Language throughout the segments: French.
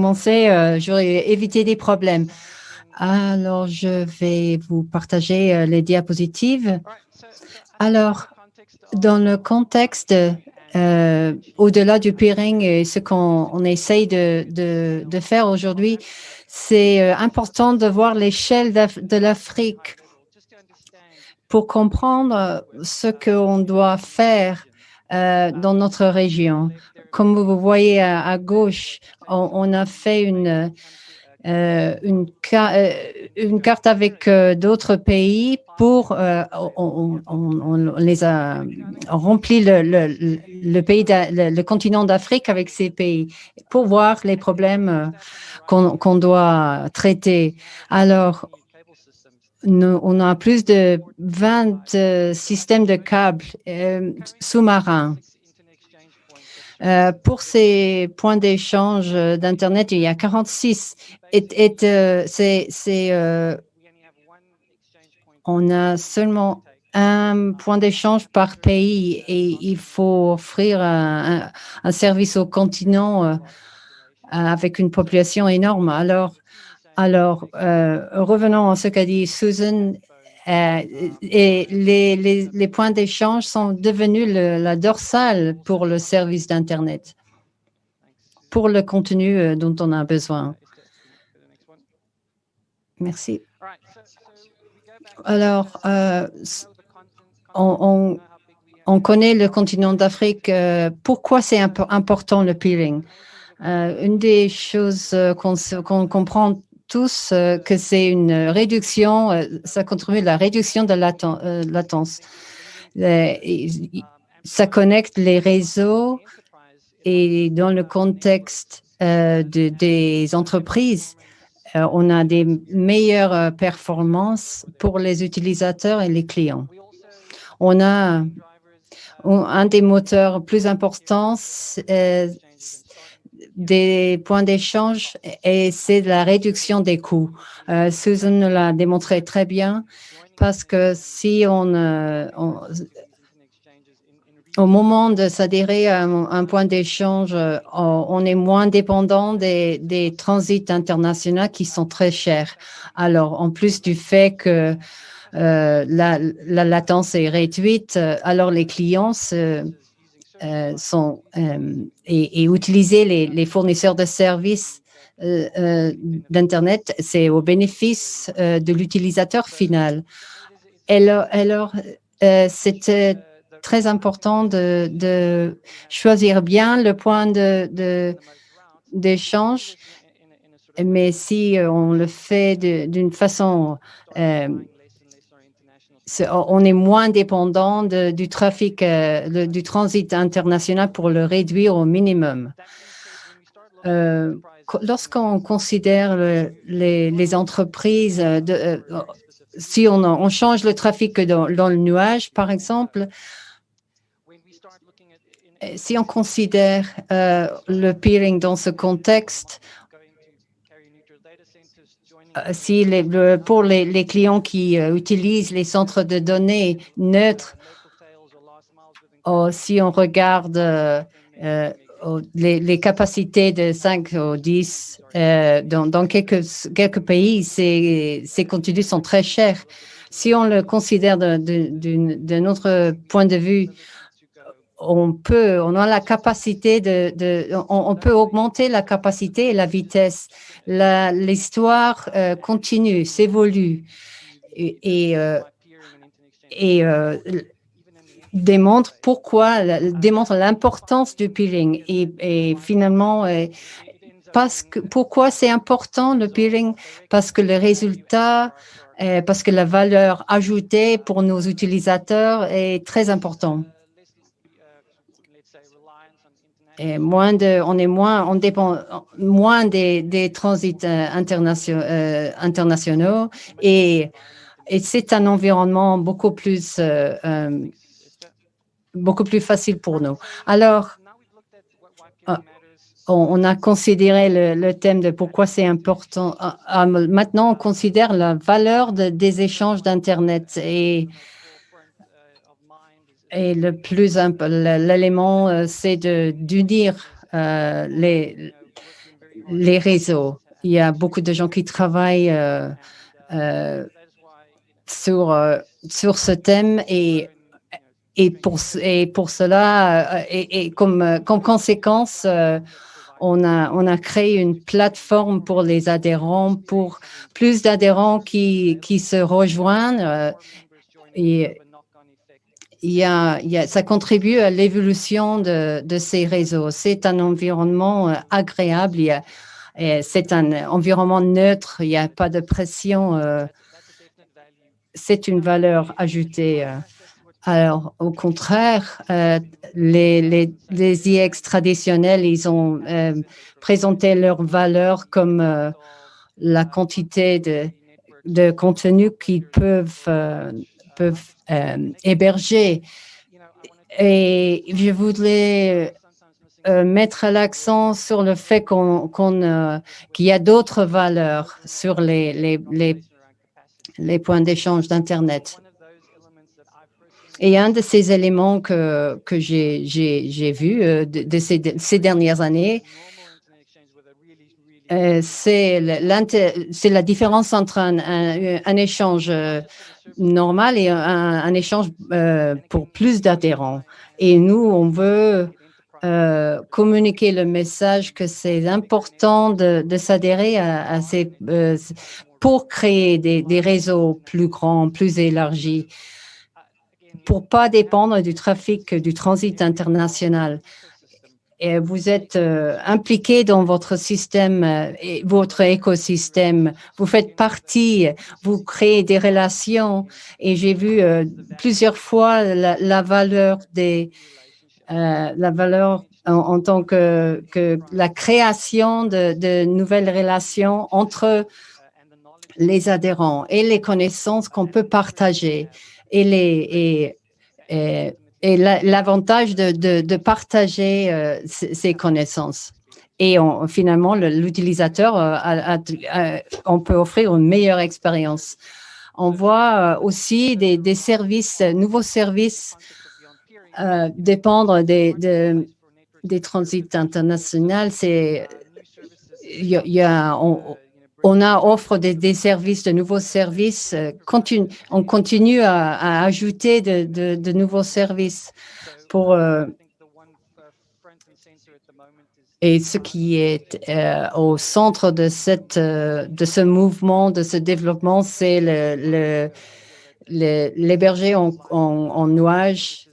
commencé, j'aurais évité des problèmes. Alors, je vais vous partager les diapositives. Alors, dans le contexte, au-delà du peering et ce qu'on essaye de faire aujourd'hui, c'est important de voir l'échelle de l'Afrique pour comprendre ce qu'on doit faire dans notre région. Comme vous voyez à gauche, on a fait une carte avec d'autres pays pour on les a rempli le continent d'Afrique avec ces pays pour voir les problèmes qu'on doit traiter. Alors, on a plus de 20 systèmes de câbles sous-marins. Pour ces points d'échange d'Internet, il y a 46. On a seulement un point d'échange par pays et il faut offrir un service au continent avec une population énorme. Alors revenons à ce qu'a dit Susan. Et les points d'échange sont devenus la dorsale pour le service d'Internet, pour le contenu dont on a besoin. Merci. Alors, on connaît le continent d'Afrique. Pourquoi c'est important le peering? Une des choses qu'on comprend tous que c'est une réduction, ça contribue à la réduction de latence. Ça connecte les réseaux et dans le contexte des entreprises, on a des meilleures performances pour les utilisateurs et les clients. On a un des moteurs plus importants des points d'échange et c'est la réduction des coûts. Susan l'a démontré très bien parce que si au moment de s'adhérer à un point d'échange, on est moins dépendant des transits internationaux qui sont très chers. Alors, en plus du fait que la latence est réduite, alors les clients et utiliser les fournisseurs de services d'Internet, c'est au bénéfice de l'utilisateur final. Alors c'était très important de choisir bien le point d'échange, mais si on le fait d'une façon on est moins dépendant du trafic, du transit international pour le réduire au minimum. Lorsqu'on considère les entreprises, si on change le trafic dans le nuage, par exemple, si on considère le peering dans ce contexte, pour les clients qui utilisent les centres de données neutres, si on regarde les capacités de 5 ou 10, dans quelques pays, ces contenus sont très chers. Si on le considère d'un autre point de vue, on a la capacité on peut augmenter la capacité et la vitesse. L'histoire continue, s'évolue et démontre l'importance du peering et finalement pourquoi c'est important le peering, parce que le résultat, parce que la valeur ajoutée pour nos utilisateurs est très importante. Et on dépend moins des transits internationaux et c'est un environnement beaucoup plus facile pour nous. Alors, on a considéré le thème de pourquoi c'est important. Maintenant, on considère la valeur des échanges d'Internet et l'élément, c'est d'unir les réseaux. Il y a beaucoup de gens qui travaillent sur ce thème et pour cela, et comme conséquence, on a créé une plateforme pour les adhérents, pour plus d'adhérents qui se rejoignent. Et ça contribue à l'évolution de ces réseaux. C'est un environnement agréable. C'est un environnement neutre. Il n'y a pas de pression. C'est une valeur ajoutée. Alors, au contraire, les IX traditionnels, ils ont présenté leurs valeurs comme la quantité de contenu qu'ils peuvent héberger. Et je voudrais mettre l'accent sur le fait qu'il y a d'autres valeurs sur les points d'échange d'Internet. Et un de ces éléments que j'ai vu de ces dernières années, c'est la différence entre un échange normal et un échange pour plus d'adhérents. Et nous, on veut communiquer le message que c'est important de s'adhérer à ces pour créer des réseaux plus grands, plus élargis, pour ne pas dépendre du trafic, du transit international. Et vous êtes impliqué dans votre système, et votre écosystème. Vous faites partie, vous créez des relations. Et j'ai vu plusieurs fois la valeur en tant que la création de nouvelles relations entre les adhérents et les connaissances qu'on peut partager et l'avantage de partager ces connaissances. Et finalement, l'utilisateur, on peut offrir une meilleure expérience. On voit aussi des services, nouveaux services dépendre des transits internationaux. On offre des services, de nouveaux services. On continue à ajouter de nouveaux services et ce qui est au centre de ce mouvement, de ce développement, c'est l'héberger en nuage,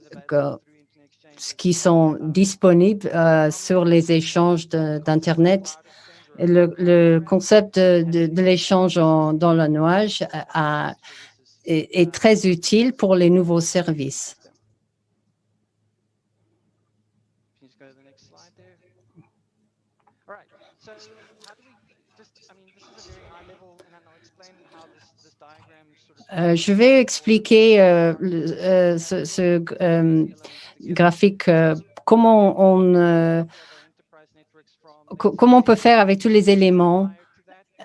qui sont disponibles sur les échanges d'Internet. Le concept de l'échange dans le nuage est très utile pour les nouveaux services. Je vais expliquer ce graphique, comment on peut faire avec tous les éléments.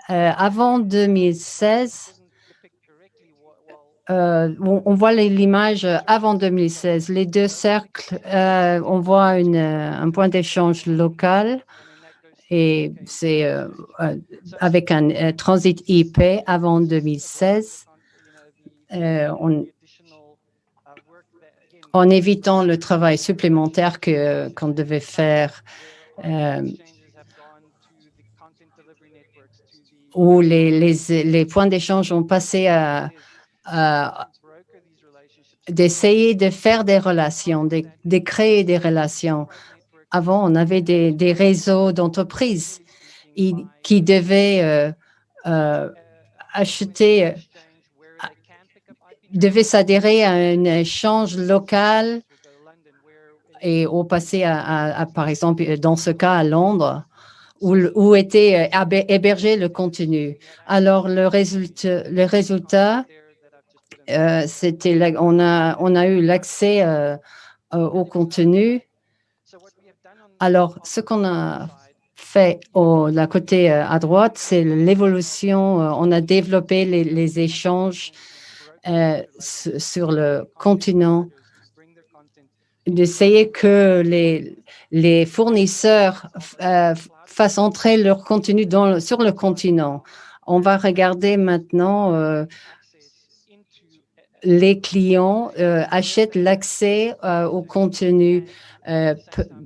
Avant 2016, on voit l'image avant 2016. Les deux cercles, on voit un point d'échange local et c'est avec un transit IP avant 2016. En évitant le travail supplémentaire qu'on devait faire, où les points d'échange ont passé à d'essayer de faire des relations, de créer des relations. Avant, on avait des réseaux d'entreprises qui devaient devaient s'adhérer à un échange local et au passé par exemple, dans ce cas, à Londres, où était hébergé le contenu. Alors, le résultat, c'était, on a eu l'accès au contenu. Alors, ce qu'on a fait de côté à droite, c'est l'évolution. On a développé les échanges sur le continent, d'essayer que les fournisseurs fassent entrer leur contenu sur le continent. On va regarder maintenant les clients achètent l'accès au contenu,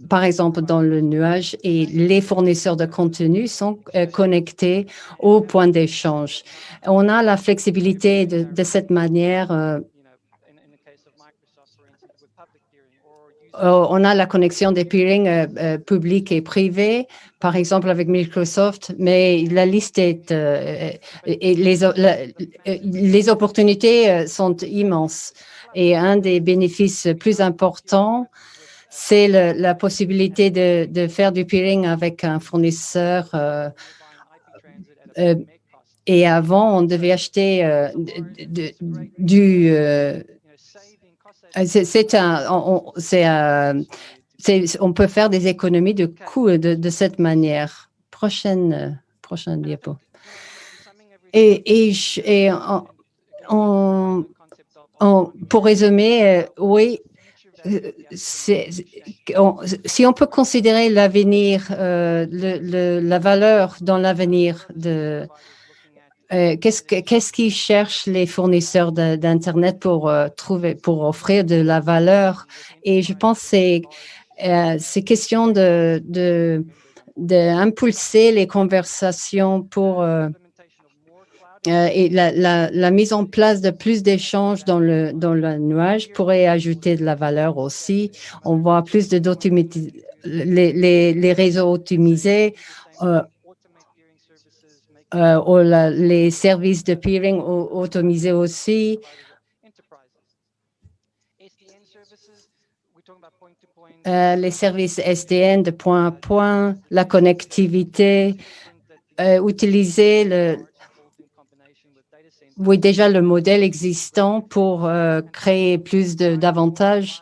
par exemple dans le nuage, et les fournisseurs de contenu sont connectés au point d'échange. On a la flexibilité de cette manière. On a la connexion des peering publics et privés, par exemple avec Microsoft, mais la liste est et les opportunités sont immenses. Et un des bénéfices plus importants, c'est la possibilité de faire du peering avec un fournisseur. Et avant, on devait acheter on peut faire des économies de coûts de cette manière. Prochaine diapo. Pour résumer, oui, si on peut considérer l'avenir, la valeur dans l'avenir qu'est-ce qu'ils cherchent les fournisseurs d'Internet pour offrir de la valeur? Et je pense que c'est question d'impulser les conversations pour et la mise en place de plus d'échanges dans le nuage pourrait ajouter de la valeur aussi. On voit plus les réseaux optimisés. Les services de peering automisés aussi. Les services SDN de point à point, la connectivité, utiliser déjà le modèle existant pour créer plus d'avantages.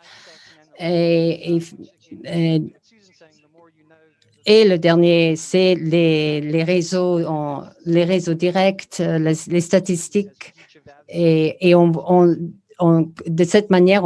Et le dernier, c'est les réseaux directs, les statistiques. Et de cette manière,